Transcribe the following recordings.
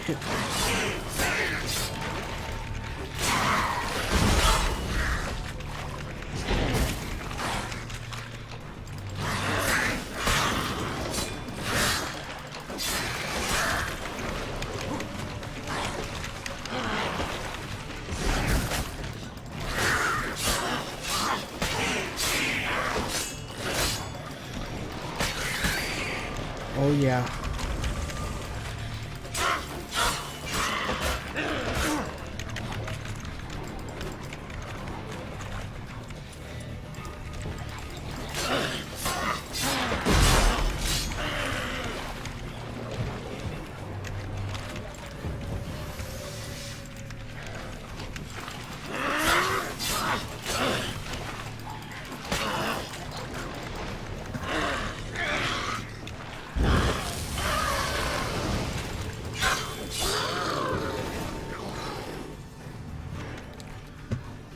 hit. Oh yeah.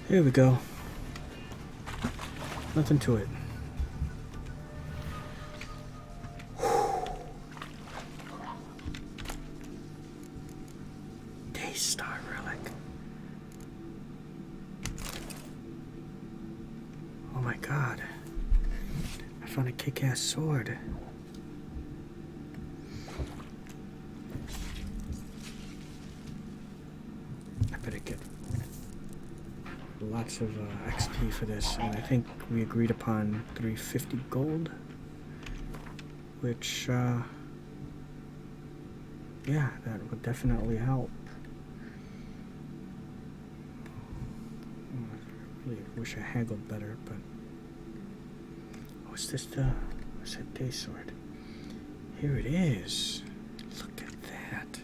Here we go. Nothing to it. Daystar relic. Oh my god. I found a kick-ass sword. I better get lots of XP for this, and I think we agreed upon 350 gold, which yeah, that would definitely help. I really wish I haggled better, but oh, is this the, what's that day sword? Here it is. Look at that.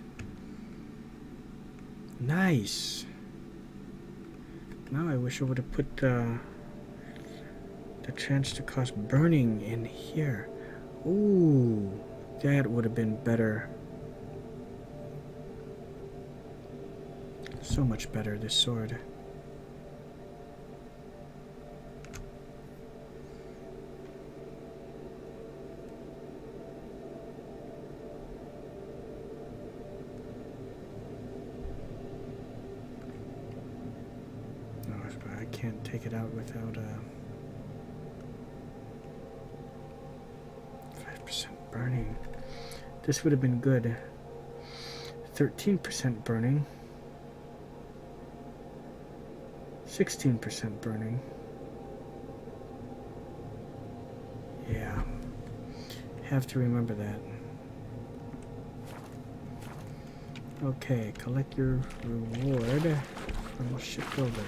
Nice. Now I wish I would have put the chance to cause burning in here. Ooh, that would have been better. So much better, this sword. I can't take it out without 5% burning. This would have been good. 13% burning. 16% burning. Yeah. Have to remember that. Okay, collect your reward from shipbuilder.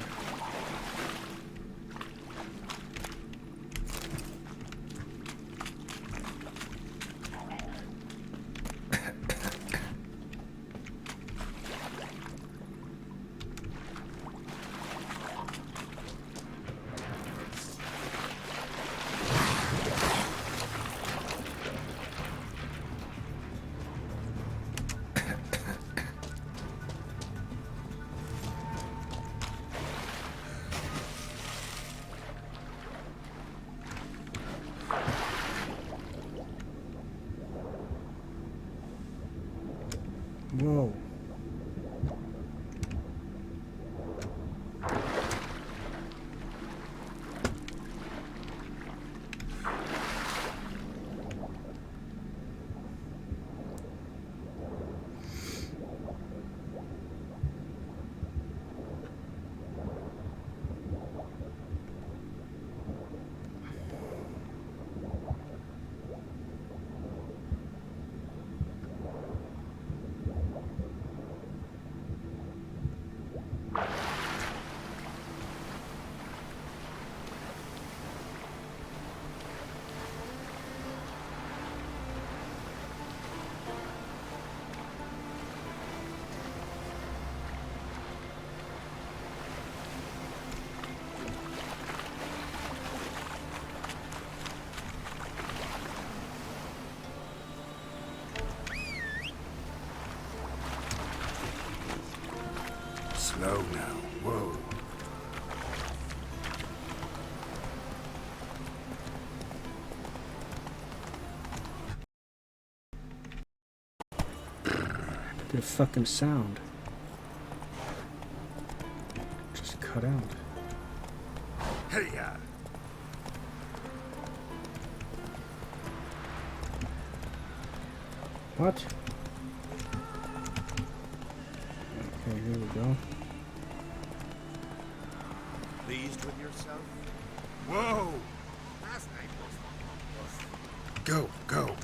Whoa. Slow now. Whoa. the fucking sound just cut out. Hey, What? Okay, here we go. Pleased with yourself? Whoa! Last night was... Go, go.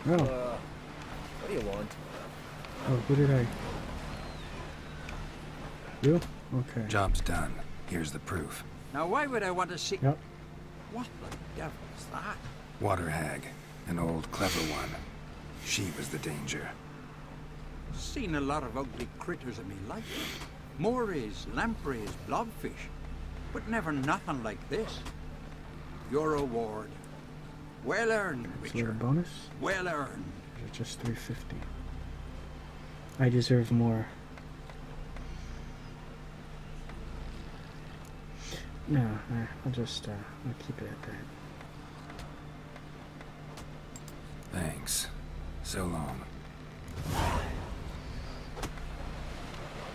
Oh. What do you want? Oh, who did I? You? Okay. Job's done. Here's the proof. Now, why would I want to see... Yep. What the devil is that? Water hag. An old, clever one. She was the danger. Seen a lot of ugly critters in me life. Morays, lampreys, blobfish. But never nothing like this. Your reward. Well earned, Is there a Witcher. bonus? Well earned. Or is it just 350? I deserve more. No, I'll just, I'll keep it at that. Thanks. So long.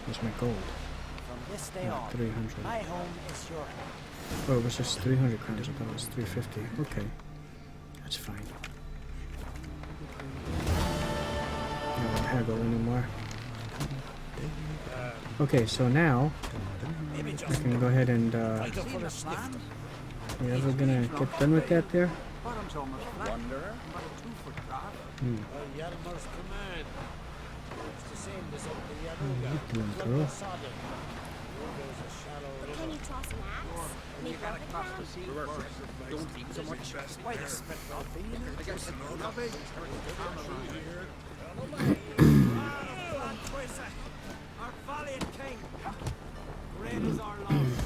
Where's my gold? From this day Oh, on, 300. my home is your home. Oh, it was just 300 crowns. I thought it was 350. Okay. That's fine. I won't haggle anymore. Okay, so now I can go ahead and Seen the plan? you ever gonna get done with that there? Bottom's almost flat. Wanderer? About a 2-foot drop. Yarmar's command. It's the same as up the What are you Yaruga. doing, From girl? the Sodom. Yaruga's a shallow But can you river. toss maps? You Make gotta up the cross ground? the sea first. Don't eat so much. Wait a minute. I guess Our valiant king. Great is our love.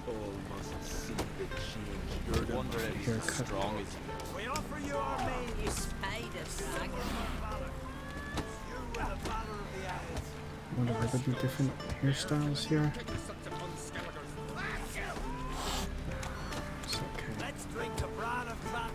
All must see the change. You're wonder if he's Haircut. as strong as We offer you our maid. You spider sucker. You are the valor of the Isles. Wonder if there be different hairstyles here. It's okay. Let's drink to Bran of Clan.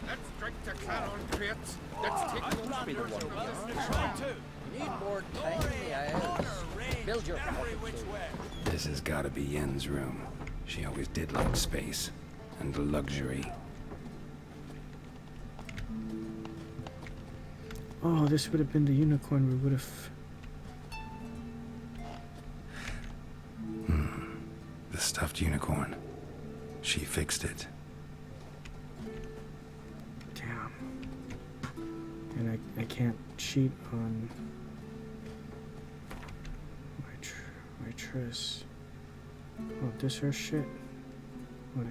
Let's drink to Claron Crates. Let's take must be the one. Try to. You need more time in the Isles. Build your Every fort. which way. This has gotta be Yen's room. She always did like space. And luxury. Oh, this would have been the unicorn we would have. The stuffed unicorn. She fixed it. Damn. And I can't cheat on my Triss. Oh, this her shit? What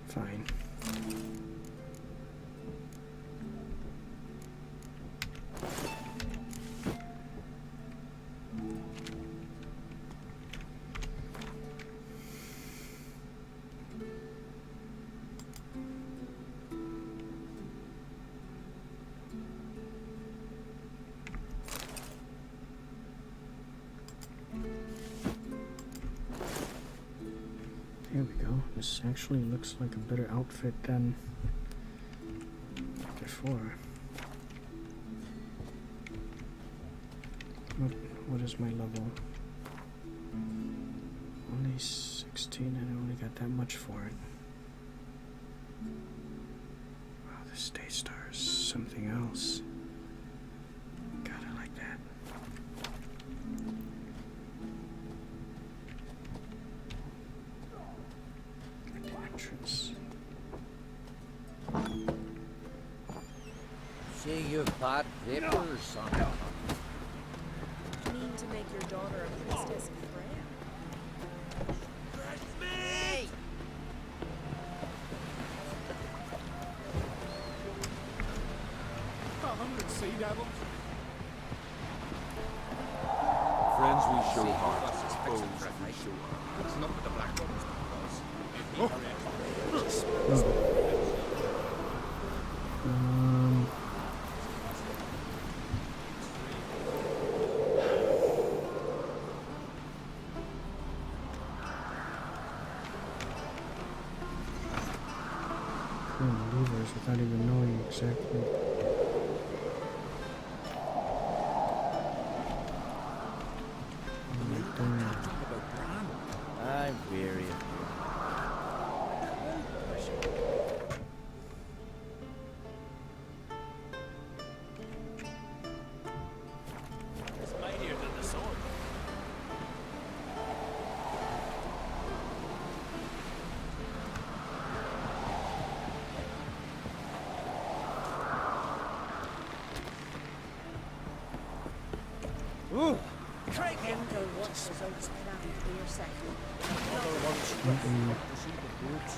Fine. There we go. This actually looks like a better outfit than before. What is my level? Only 16 and I only got that much for it. Wow, this Day Star is something else. God, I like that. The entrance. See, you've bad vapors, son. Mean to make your daughter a priestess of Freya? Hey! Friends we show hearts, foes we show hearts. It's not with the black ones, Um, levers without even knowing exactly. I'm weary of you. It's mightier than the sword. Endo watches out plan for your second. To see the boots.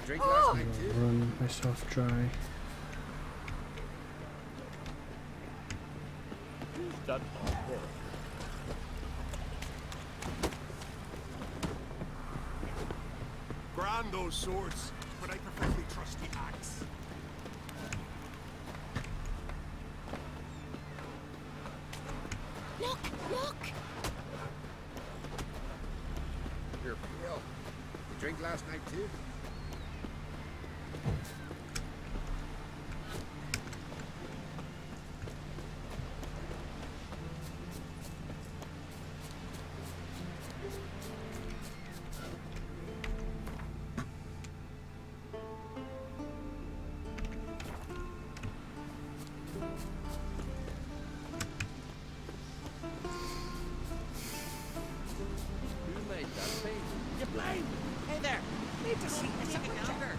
Drink last night too. Run myself dry. Done. Grand those swords, but I prefer the trusty axe. Look! Look! Here, Bill. You drink last night too? Who made that thing? You blind! Hey there! Need to see a second younger.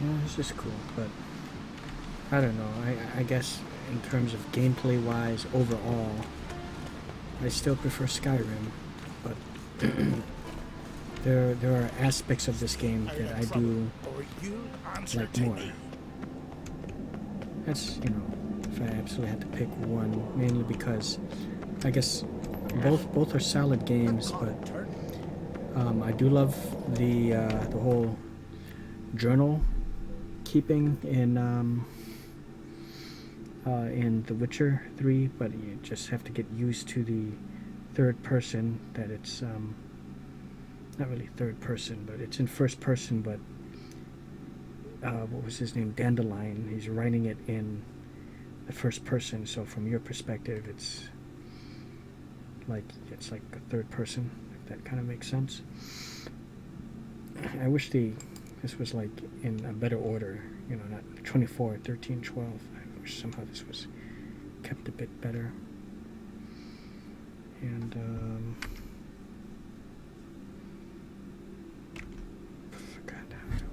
Yeah, this is cool, but I don't know. I guess in terms of gameplay wise, overall, I still prefer Skyrim, but there are aspects of this game that I do Or you answer like to more. me. That's, you know, if I absolutely had to pick one, mainly because I guess both are solid games, but I do love the whole journal keeping in The Witcher 3, but you just have to get used to the third person, that it's not really third person, but it's in first person, but what was his name, Dandelion, he's writing it in the first person, so from your perspective it's like a third person, if that kind of makes sense. I wish this was like in a better order, you know, not 24, 13, 12. I wish somehow this was kept a bit better. And forgot how to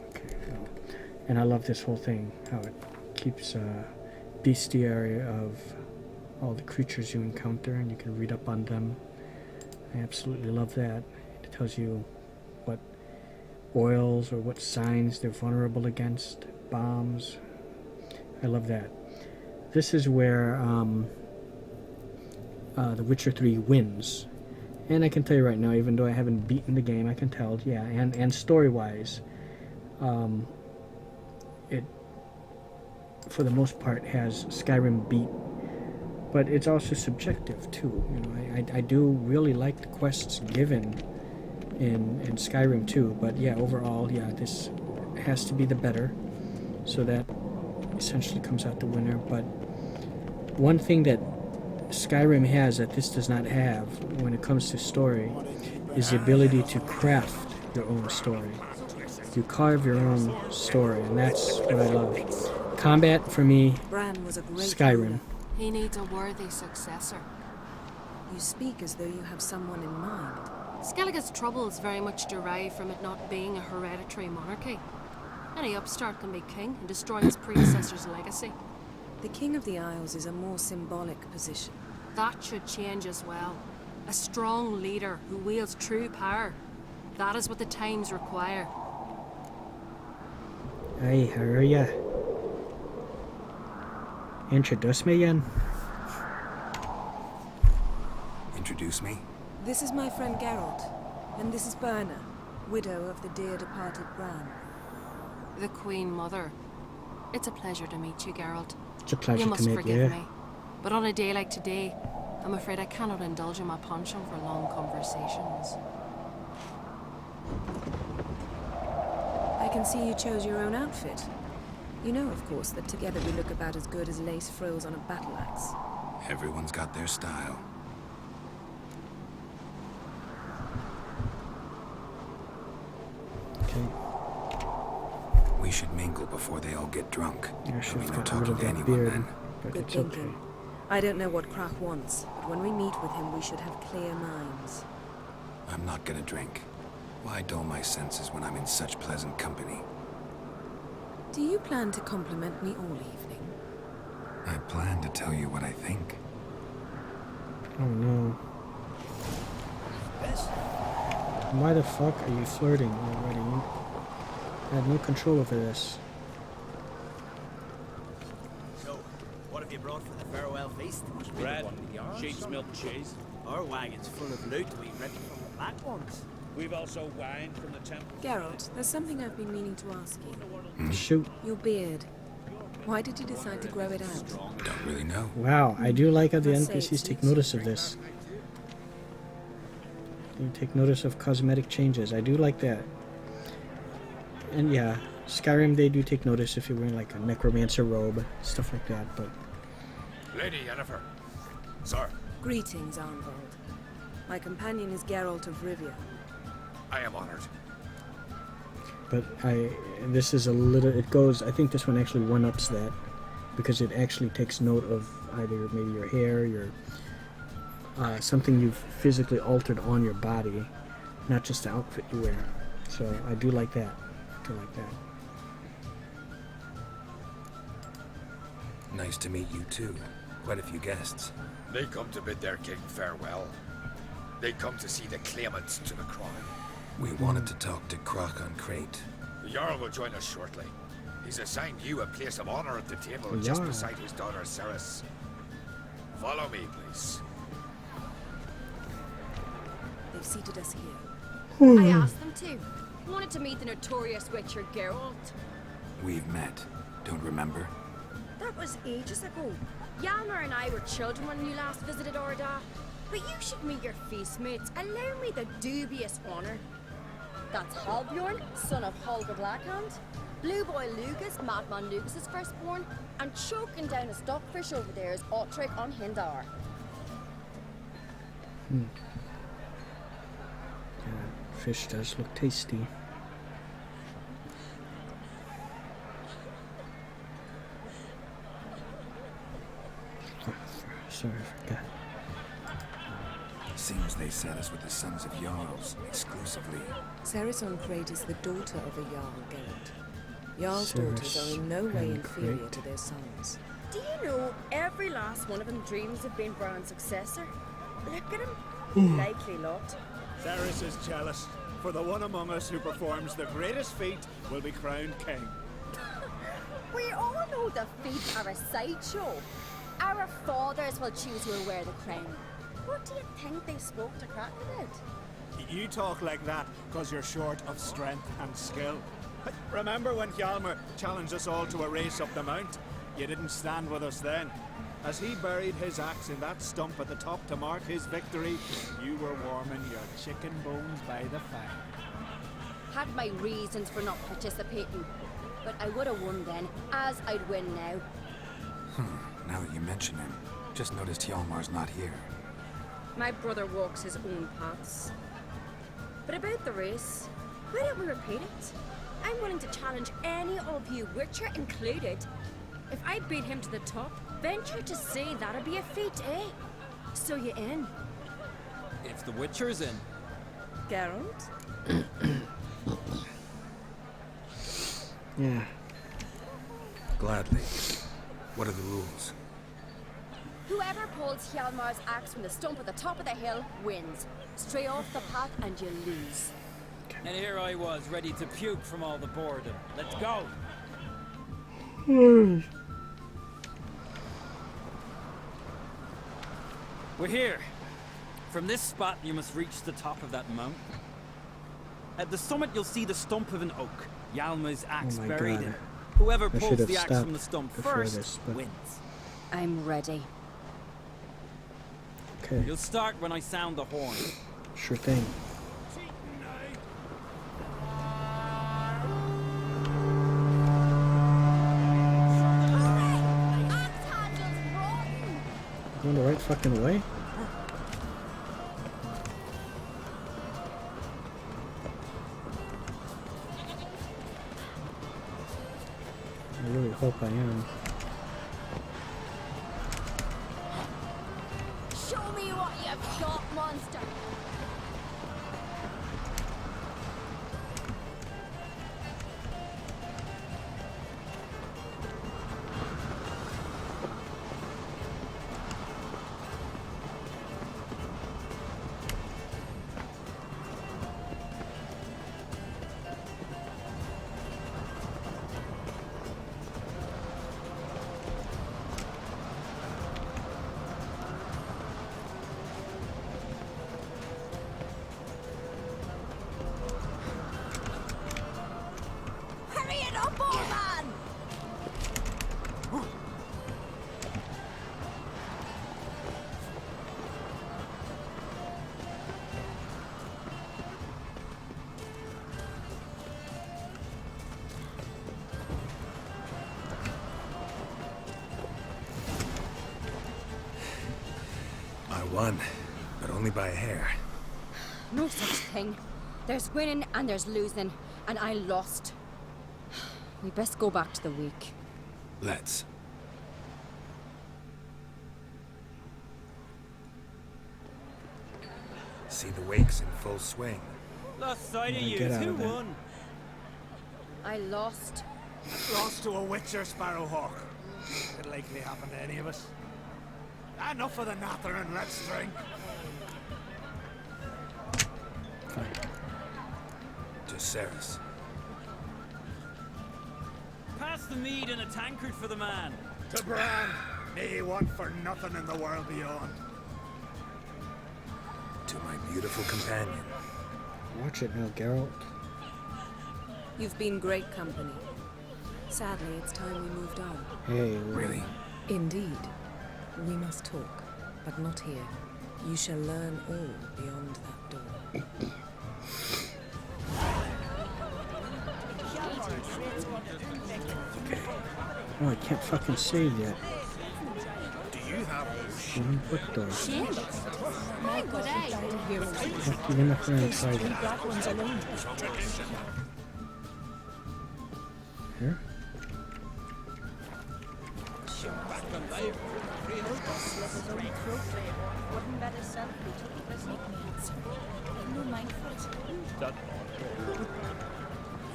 okay, no. And I love this whole thing, how it keeps bestiary of all the creatures you encounter, and you can read up on them. I absolutely love that. It tells you what oils or what signs they're vulnerable against, bombs. I love that. This is where The Witcher 3 wins. And I can tell you right now, even though I haven't beaten the game, I can tell, yeah, and story-wise, it, for the most part, has Skyrim beat. But it's also subjective, too. You know, I do really like the quests given in Skyrim, too. But, yeah, overall, yeah, this has to be the better. So that essentially comes out the winner. But one thing that Skyrim has that this does not have when it comes to story is the ability to craft your own story. You carve your own story, and that's what I love. Combat, for me, Bran was a great Skyrim. ruler. He needs a worthy successor. You speak as though you have someone in mind. Skellige's troubles very much derive from it not being a hereditary monarchy. Any upstart can be king and destroy his predecessor's legacy. The King of the Isles is a more symbolic position. That should change as well. A strong leader who wields true power. That is what the times require. Hey, how are ya? Introduce me again. Introduce me? This is my friend Geralt, and this is Berna, widow of the dear departed Bran. The Queen Mother. It's a pleasure to meet you, Geralt. It's a pleasure You to must meet forgive you. me. But on a day like today, I'm afraid I cannot indulge in my penchant for long conversations. I can see you chose your own outfit. You know, of course, that together we look about as good as lace frills on a battle axe. Everyone's got their style. Okay. We should mingle before they all get drunk. Yeah, I should There'll be have no got rid talking of to that anyone beard, then. but Good it's okay. thinking. I don't know what Krach wants, but when we meet with him, we should have clear minds. I'm not gonna drink. Why dull my senses when I'm in such pleasant company? Do you plan to compliment me all evening? I plan to tell you what I think. Oh no. Why the fuck are you flirting already? I have no control over this. So, what have you brought for the farewell feast? Bread, sheep's milk cheese. Our wagon's full of loot we ripped from the black ones. We've also wine from the temple. Geralt, there's something I've been meaning to ask you. Shoot. Your beard. Why did you decide to grow it out? Don't really know. Wow, I do like how the Must say NPCs it's take useful. notice of this. You take notice of cosmetic changes. I do like that. And yeah, Skyrim, they do take notice if you're wearing like a necromancer robe, stuff like that, but... Lady Yennefer. Sir, Greetings, Arnvold. My companion is Geralt of Rivia. I am honored. But this is a little, it goes, I think this one actually one-ups that, because it actually takes note of either maybe your hair, your, something you've physically altered on your body, not just the outfit you wear. So I do like that. I do like that. Nice to meet you too. Quite a few guests. They come to bid their king farewell. They come to see the claimants to the crown. We wanted to talk to Croc on Crate. The Jarl will join us shortly. He's assigned you a place of honor at the table The just Jarl. beside his daughter Ceres. Follow me, please. They've seated us here. I asked them to. Wanted to meet the notorious Witcher Geralt. We've met. Don't remember? That was ages ago. Yalmer and I were children when you last visited Orda. But you should meet your feast mates. Allow me the dubious honor. That's Halbjorn, son of Holger Blackhand. Blue Boy Lucas, Madman Lucas's firstborn. And choking down a stockfish over there is Otric on Hindar. Fish does look tasty. Oh, sorry, I forgot. Seems they set us with the sons of Jarls exclusively. Ceres on Crate is the daughter of a Jarl, Geralt. Jarl's daughters are in no way on inferior Crate. to their sons. Do you know every last one of them dreams of being Bran's successor? Look at him. Likely lot. Ceres is jealous. For the one among us who performs the greatest feat will be crowned king. We all know the feet are a sideshow. Our fathers will choose who will wear the crown. What do you think they spoke to Crack about? You talk like that because you're short of strength and skill. Remember when Hjalmar challenged us all to a race up the mount? You didn't stand with us then. As he buried his axe in that stump at the top to mark his victory, you were warming your chicken bones by the fire. Had my reasons for not participating, but I would have won then, as I'd win now. Now that you mention him, just noticed Hjalmar's not here. My brother walks his own paths. But about the race, why don't we repeat it? I'm willing to challenge any of you, Witcher included. If I beat him to the top, venture to say that'd be a feat, eh? So you in? If the Witcher's in. Geralt? Yeah. Gladly. What are the rules? Whoever pulls Hjalmar's axe from the stump at the top of the hill wins. Stray off the path and you lose. And here I was, ready to puke from all the boredom. Let's go! We're here. From this spot, you must reach the top of that mountain. At the summit, you'll see the stump of an oak. Hjalmar's axe my buried God. in it. Whoever I pulls should have the axe stopped from the stump before first this, but- wins. I'm ready. Okay. You'll start when I sound the horn. Sure thing. Going the right fucking way? I really hope I am. Show me what you've got, monster! Hurry it up, old man! I won, but only by a hair. No such thing. There's winning and there's losing, and I lost. We best go back to the week. Let's. See the wakes in full swing. Lost sight of Gotta you. get out Who of there. won? I lost. Lost to a Witcher Sparrowhawk. Could likely happen to any of us. Enough of the natter and let's drink. To Ceres. Pass the mead in a tankard for the man. To Bran, may he want for nothing in the world beyond. To my beautiful companion. Watch it now, Geralt. You've been great company. Sadly, it's time we moved on. Hey, Really? Indeed. We must talk, but not here. You shall learn all beyond that door. Oh, I can't fucking save yet. Do you have What the? My good eye. Even if we're inside it. Here?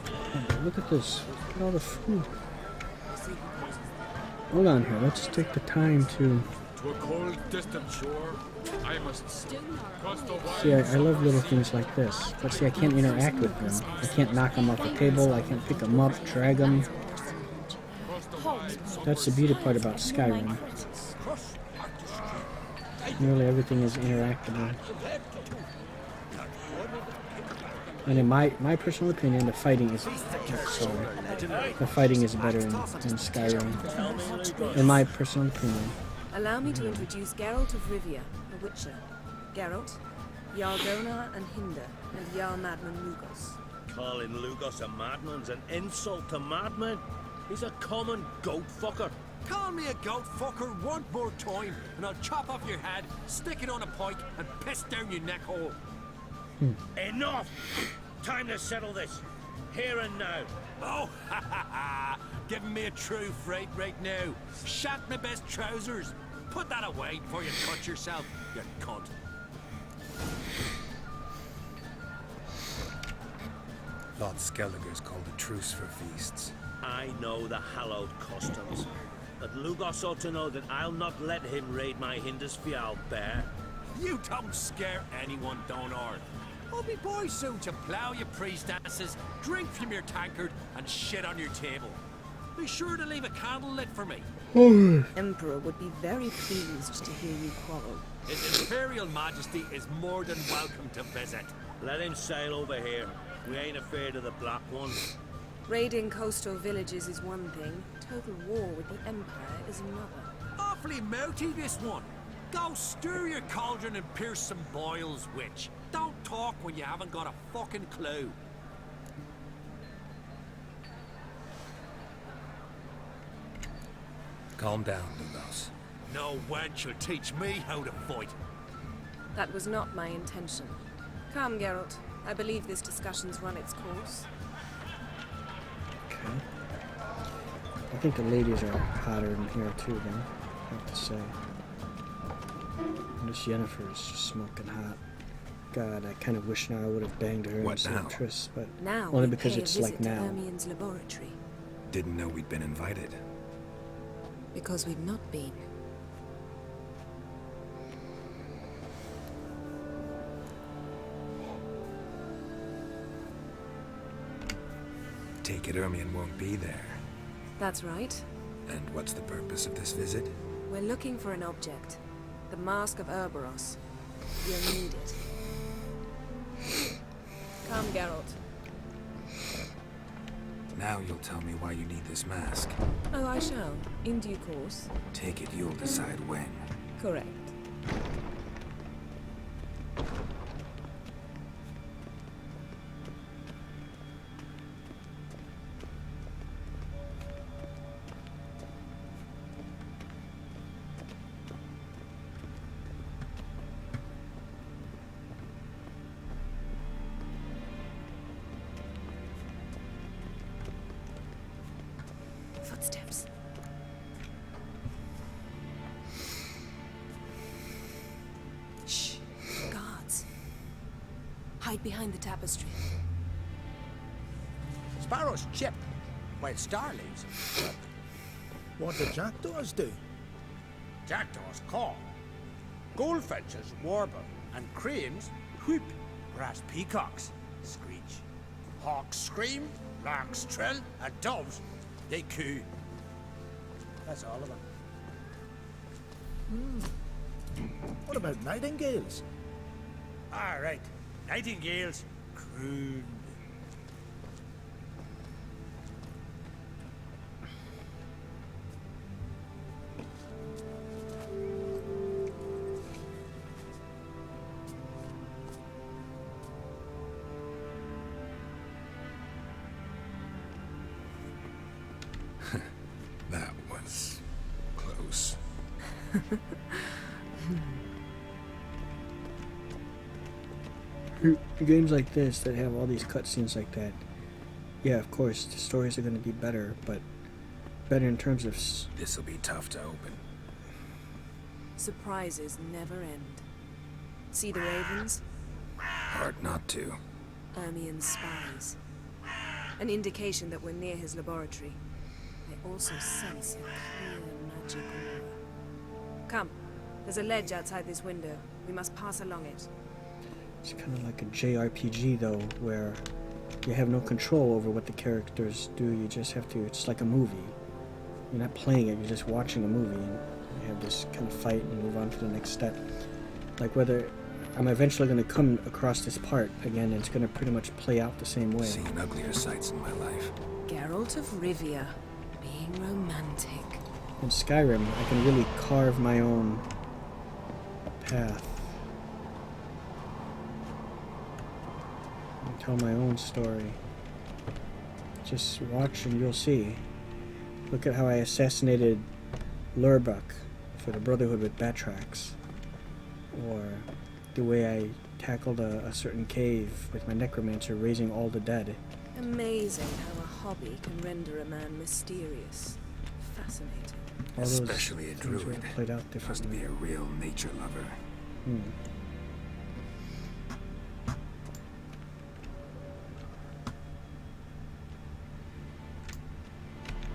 Oh, look at this. Look at all the food. Hold on here. Let's take the time to To a cold, distant shore, I must cross the wide See, I love little things like this. But see, I can't interact with them. I can't knock them off the table. I can't pick them up, drag them. That's the beauty part about Skyrim. Nearly everything is interactable. And in my personal opinion, the fighting is better in Skyrim. In my personal opinion. Allow me to introduce Geralt of Rivia, a Witcher. Geralt, Jarl Donar and Hinder, and Jarl Madman Lugos. Calling Lugos a madman's an insult to madmen. He's a common goat fucker. Call me a goat fucker one more time, and I'll chop off your head, stick it on a pike, and piss down your neck hole. Enough! Time to settle this. Here and now. Oh, ha ha ha! Giving me a true fright right now. Shat my best trousers. Put that away before you cut yourself, you cunt. Lord Skelliger's called a truce for feasts. I know the hallowed customs. But Lugos ought to know that I'll not let him raid my Hindisfial bear. You don't scare anyone, Donar. I'll be boys soon to plough your priestesses, drink from your tankard, and shit on your table. Be sure to leave a candle lit for me. Emperor would be very pleased to hear you quarrel. His Imperial Majesty is more than welcome to visit. Let him sail over here. We ain't afraid of the Black One. Raiding coastal villages is one thing. Total war with the Empire is another. Awfully mouthy, this one. Go stir your cauldron and pierce some boils, witch. Don't talk when you haven't got a fucking clue. Calm down, Lugos. No wench will teach me how to fight. That was not my intention. Come, Geralt. I believe this discussion's run its course. Okay. I think the ladies are hotter in here too, though. I have to say. And this Yennefer is just smoking hot. God, I kind of wish now I would have banged her instead of Triss, but now only we because pay a it's visit like to now. Hermion's laboratory. Didn't know we'd been invited. Because we've not been. Take it Hermione won't be there. That's right. And what's the purpose of this visit? We're looking for an object. The Mask of Ouroboros. You'll need it. Come, Geralt. Now you'll tell me why you need this mask. Oh, I shall. In due course. Take it you'll decide when. Correct. Footsteps. Shh. Guards. Hide behind the tapestry. Sparrow's chipped, while starlings. What do jackdaws do? Jackdaws caw. Goldfinches warble, and cranes whoop, whereas peacocks screech. Hawks scream, larks trill, and doves, they coo. That's all of them. What about nightingales? All right, nightingales croon. That was close. Games like this that have all these cutscenes like that, yeah, of course, the stories are going to be better, but better in terms of... This'll be tough to open. Surprises never end. See the ravens? Hard not to. Hermion's spies. An indication that we're near his laboratory. I also sense a clear magic aura. Come, There's a ledge outside this window. We must pass along it. It's kind of like a JRPG though, where you have no control over what the characters do. You just have to. It's like a movie. You're not playing it. You're just watching a movie, and you have this kind of fight and move on to the next step. Like whether I'm eventually going to come across this part again, and it's going to pretty much play out the same way. Seen uglier sights in my life. Geralt of Rivia, being romantic. In Skyrim, I can really carve my own path. And tell my own story. Just watch and you'll see. Look at how I assassinated Lurbuck for the Brotherhood with Batrax. Or the way I tackled a certain cave with my necromancer raising all the dead. Amazing how a hobby can render a man mysterious. Fascinating. All those Especially a things were druid. played out Must differently. be a real nature lover.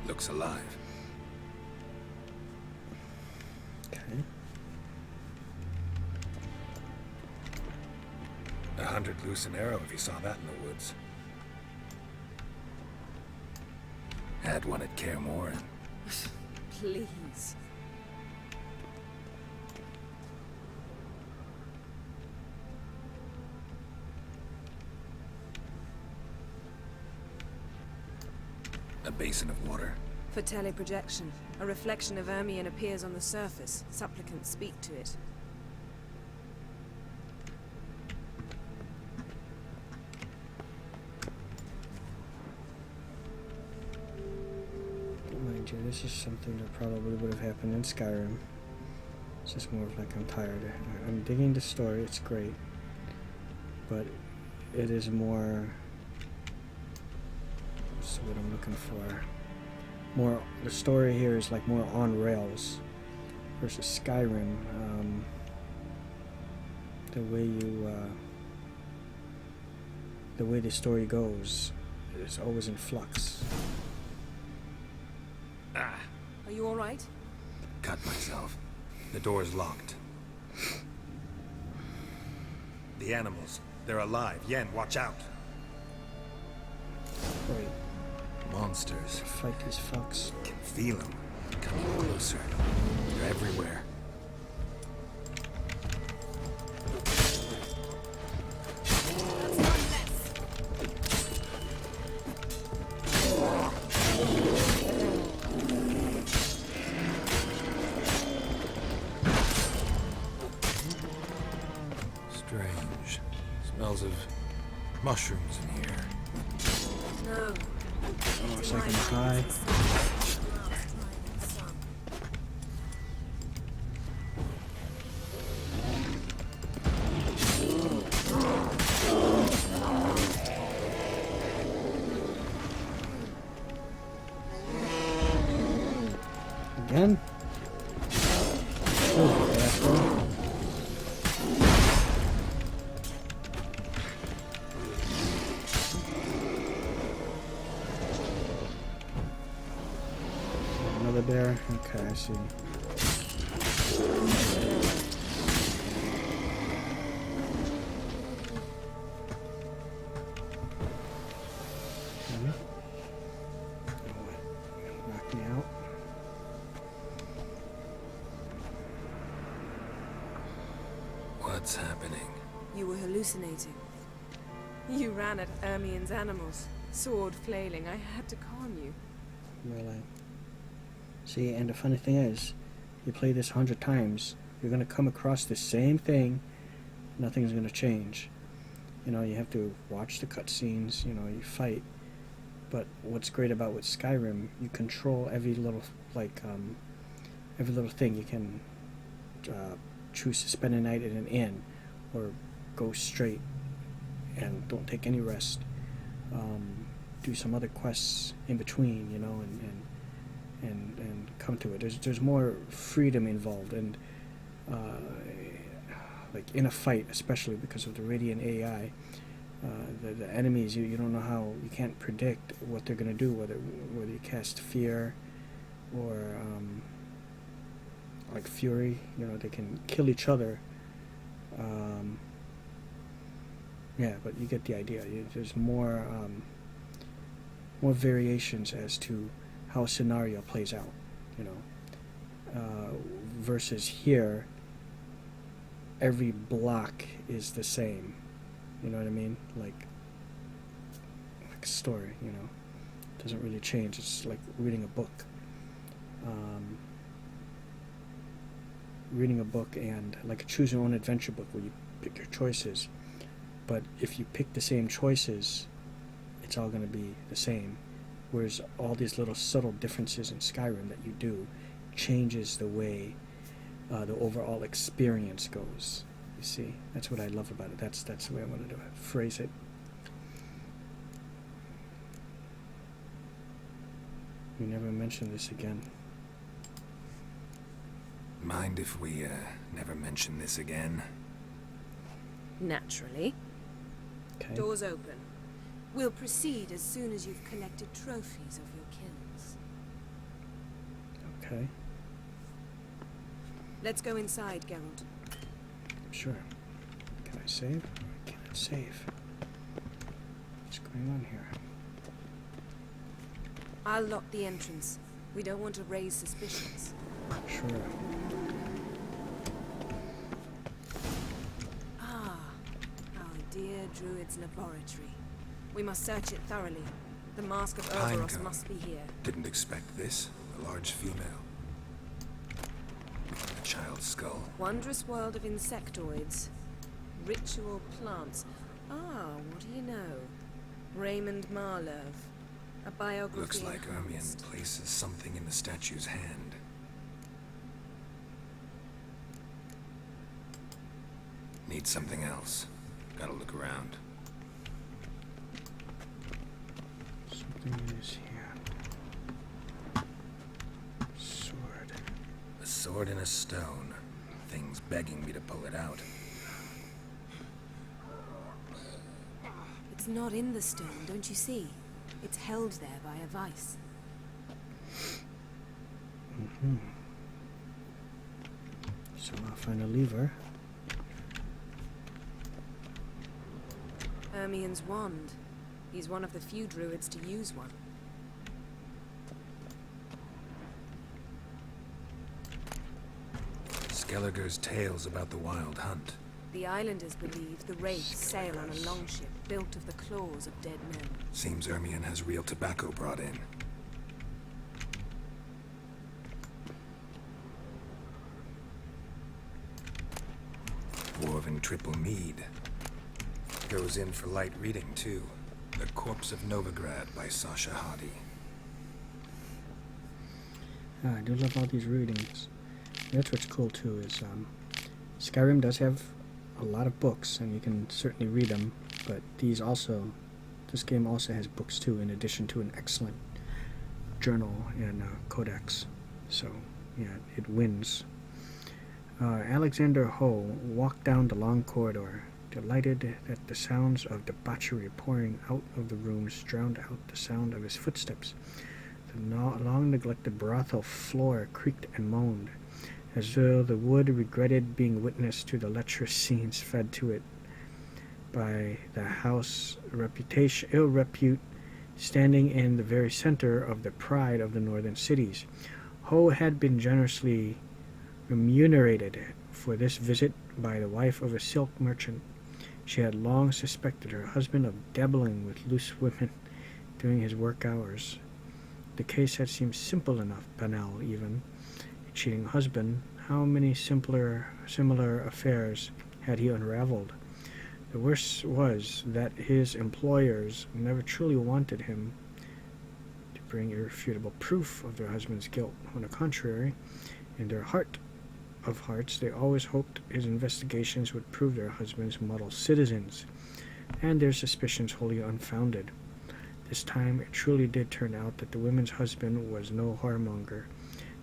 Looks alive. Okay. 100 loose an arrow if you saw that in the woods. Had one at Kaer Morhen. Please. A basin of water. For teleprojection, a reflection of Ermion appears on the surface. Supplicants speak to it. Mind you, this is something that probably would have happened in Skyrim. It's just more of like I'm tired. I'm digging the story, it's great. But it is more... What's what I'm looking for? More, the story here is like more on rails versus Skyrim. The way the story goes is always in flux. Ah, Are you alright? Cut myself. the door's locked. The animals, they're alive. Yen, watch out. Wait. Monsters. Fight these fucks. Can feel them. Coming closer. They're everywhere. Strange. Smells of mushrooms in here. No. Oh, it's like I'm high. Again? Oh, asshole. Another bear? Okay, I see. Okay. Knock me out. What's happening? You were hallucinating. You ran at Ermion's animals, sword flailing. I had to calm you. Really? See, and the funny thing is, you play this 100 times, you're going to come across the same thing, nothing's going to change. You know, you have to watch the cutscenes, you know, you fight. But what's great about with Skyrim, you control every little, like, every little thing. You can choose to spend a night in an inn, or go straight and don't take any rest. Do some other quests in between, you know, and come to it. There's more freedom involved, and like in a fight, especially because of the Radiant AI, the enemies, you don't know how, you can't predict what they're gonna do, whether you cast fear or like fury. You know, they can kill each other. Yeah, but you get the idea. There's more variations as to how a scenario plays out. You know, versus here, every block is the same. You know what I mean? Like a story. You know, it doesn't really change. It's like reading a book. Reading a book and like a choose your own adventure book where you pick your choices. But if you pick the same choices, it's all going to be the same. Whereas all these little subtle differences in Skyrim that you do changes the way the overall experience goes. You see, that's what I love about it. That's the way I wanted to phrase it. We never mention this again. Mind if we never mention this again? Naturally. Okay. Doors open. We'll proceed as soon as you've collected trophies of your kills. Okay. Let's go inside, Geralt. Sure. Can I save? I cannot save. What's going on here? I'll lock the entrance. We don't want to raise suspicions. Sure. Ah, our dear druid's laboratory. We must search it thoroughly. The mask of Ouroboros must be here. Didn't expect this. A large female. A child's skull. Wondrous world of insectoids. Ritual plants. Ah, what do you know? Raymond Marlove. A biography. Looks like enhanced. Ermion places something in the statue's hand. Need something else. Gotta look around. Something is here. Sword. A sword and a stone. Thing's begging me to pull it out. It's not in the stone, don't you see? It's held there by a vice. So I'll find a lever. Ermion's wand. He's one of the few druids to use one. Skelliger's tales about the wild hunt. The islanders believe the wraiths sail on a longship built of the claws of dead men. Seems Ermion has real tobacco brought in. Dwarven triple mead. Goes in for light reading, too. The Corpse of Novigrad by Sasha Hadi. I do love all these readings. That's what's cool too, is Skyrim does have a lot of books, and you can certainly read them, but this game also has books too, in addition to an excellent journal and codex. So, yeah, it wins. Alexander Ho walked down the long corridor, delighted that the sounds of debauchery pouring out of the rooms drowned out the sound of his footsteps. The long-neglected brothel floor creaked and moaned, as though the wood regretted being witness to the lecherous scenes fed to it by the house ill repute standing in the very center of the pride of the northern cities. Ho had been generously remunerated for this visit by the wife of a silk merchant. She had long suspected her husband of dabbling with loose women during his work hours. The case had seemed simple enough, banal even. A cheating husband, how many similar affairs had he unraveled? The worst was that his employers never truly wanted him to bring irrefutable proof of their husband's guilt. On the contrary, in their heart of hearts, they always hoped his investigations would prove their husbands model citizens, and their suspicions wholly unfounded. This time, it truly did turn out that the woman's husband was no whoremonger,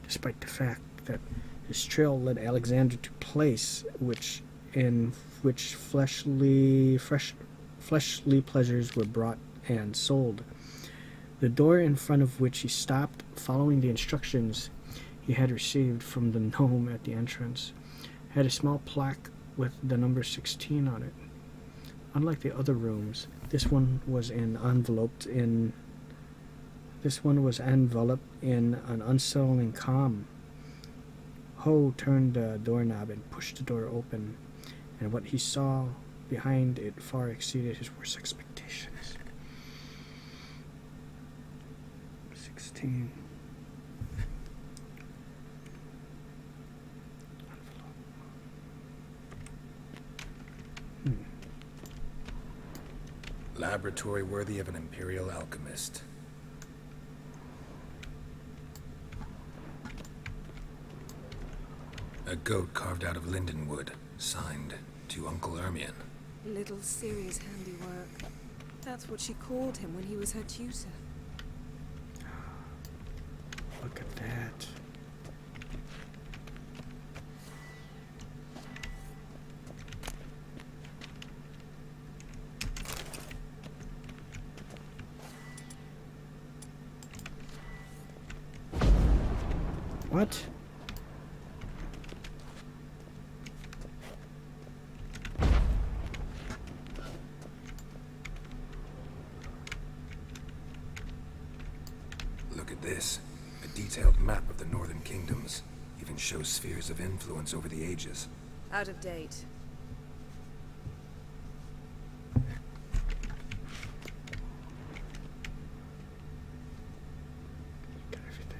despite the fact that his trail led Alexander to a place in which fleshly pleasures were brought and sold. The door in front of which he stopped, following the instructions he had received from the gnome at the entrance had a small plaque with the number 16 on it. Unlike the other rooms, this one was enveloped in an unsettling calm. Ho turned the doorknob and pushed the door open, and what he saw behind it far exceeded his worst expectations. 16. Laboratory worthy of an imperial alchemist. A goat carved out of lindenwood, signed to Uncle Ermion. Little Ciri's handiwork. That's what she called him when he was her tutor. Look at that. What? Look at this. A detailed map of the northern kingdoms. Even shows spheres of influence over the ages. Out of date. Got everything.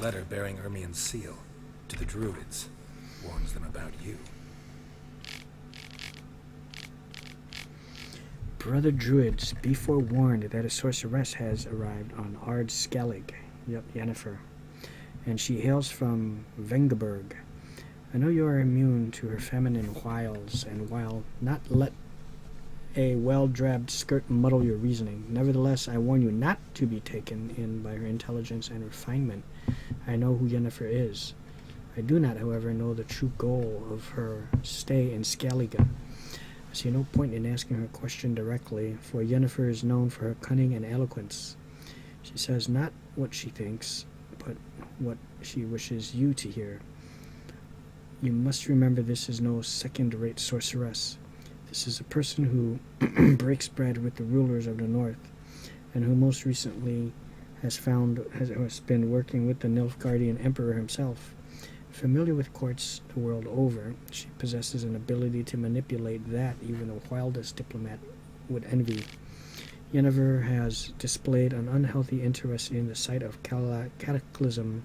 Letter bearing Ermion's seal to the druids. Warns them about you. Brother Druids, be forewarned that a sorceress has arrived on Ard Skellig. Yep, Yennefer. And she hails from Vengerberg. I know you are immune to her feminine wiles, and while not let a well-drabbed skirt muddle your reasoning, nevertheless I warn you not to be taken in by her intelligence and refinement. I know who Yennefer is. I do not, however, know the true goal of her stay in Skellige. I see no point in asking her a question directly, for Yennefer is known for her cunning and eloquence. She says not what she thinks, but what she wishes you to hear. You must remember this is no second-rate sorceress. This is a person who breaks bread with the rulers of the north, and who most recently has been working with the Nilfgaardian Emperor himself. Familiar with courts the world over, she possesses an ability to manipulate that even the wildest diplomat would envy. Yennefer has displayed an unhealthy interest in the site of cataclysm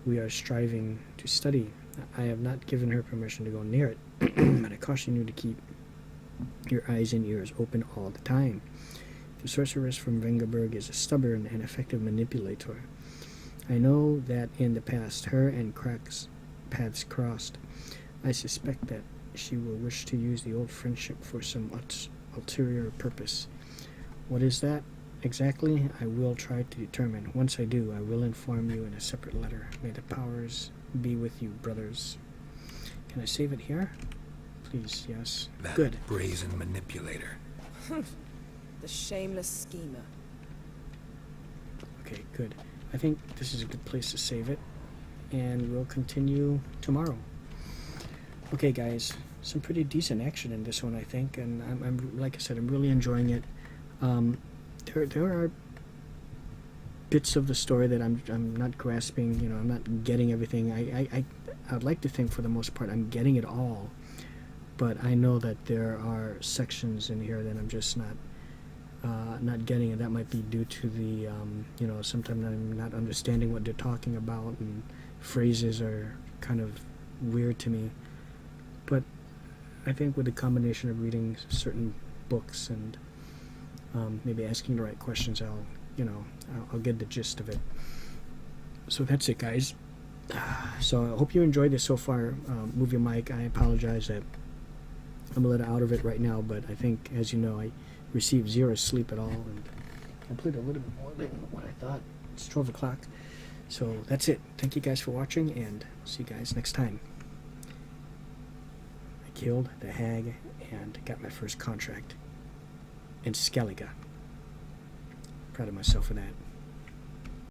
we are striving to study. I have not given her permission to go near it, but I caution you to keep your eyes and ears open all the time. The sorceress from Vengerberg is a stubborn and effective manipulator. I know that in the past her and Crack's paths crossed. I suspect that she will wish to use the old friendship for some ulterior purpose. What is that exactly? I will try to determine. Once I do, I will inform you in a separate letter. May the powers be with you, brothers. Can I save it here? Please, yes. That Good. brazen manipulator. The shameless schemer. Okay, good. I think this is a good place to save it, and we'll continue tomorrow. Okay, guys, some pretty decent action in this one, I think, and I'm like I said, I'm really enjoying it. There are bits of the story that I'm not grasping. You know, I'm not getting everything. I'd like to think for the most part I'm getting it all, but I know that there are sections in here that I'm just not getting, and that might be due to the you know, sometimes I'm not understanding what they're talking about, and phrases are kind of weird to me. But I think with the combination of reading certain books and maybe asking the right questions, I'll get the gist of it. So that's it, guys. So I hope you enjoyed this so far. Move your mic. I apologize that I'm a little out of it right now, but I think, as you know, I received zero sleep at all, and I played a little bit more than what I thought. It's 12 o'clock. So that's it. Thank you guys for watching, and see you guys next time. killed the hag and got my first contract in Skellige. Proud of myself for that.